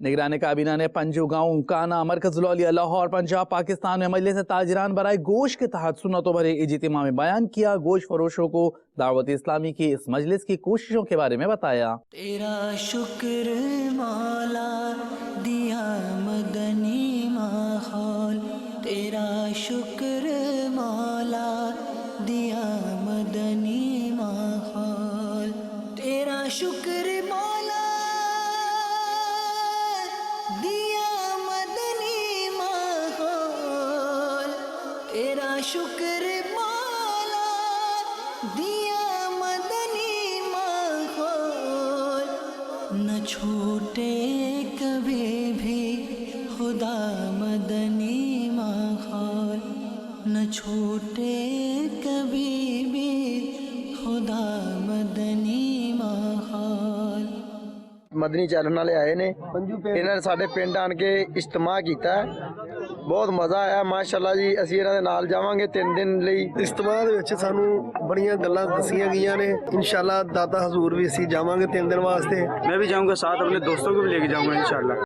निगरान काबीना ने पंजू गाँव काना मरकज लौलिया लाहौर पंजाब पाकिस्तान में मजलिस ताजरान बराए गोश्त के तहत सुन्नतों भरे इज्तिमा में बयान किया। गोश्त फरोशों को दावत इस्लामी की इस मजलिस की कोशिशों के बारे में बताया। तेरा शुक्र मौला दिया मदनी माहौल, तेरा शुक्र मौला दिया मदनी माहौल, तेरा शुक्र मौला दिया मदनी माहौल, तेरा शुक्र मौला दिया मदनी माहौल। न छूटे कभी भी खुदा मदनी माहौल, न छूटे कभी भी खुदा मदनी माहौल। मदनी चैनल वाले आए ने, इन्होंने साडे पिंड आन के इज्तिमा कीता है, बहुत मज़ा आया माशाअल्लाह जी। ਅਸੀਂ ਇਹਨਾਂ ਦੇ ਨਾਲ ਜਾਵਾਂਗੇ 3 ਦਿਨ ਲਈ। ਇਜਤਮਾ ਦੇ ਵਿੱਚ ਸਾਨੂੰ ਬੜੀਆਂ ਗੱਲਾਂ ਦੱਸੀਆਂ ਗਈਆਂ ਨੇ। इंशाल्लाह दादा हजूर भी ਅਸੀਂ ਜਾਵਾਂਗੇ 3 दिन वास्ते। मैं भी जाऊंगा साथ, अपने दोस्तों को भी लेके जाऊंगा इंशाल्लाह।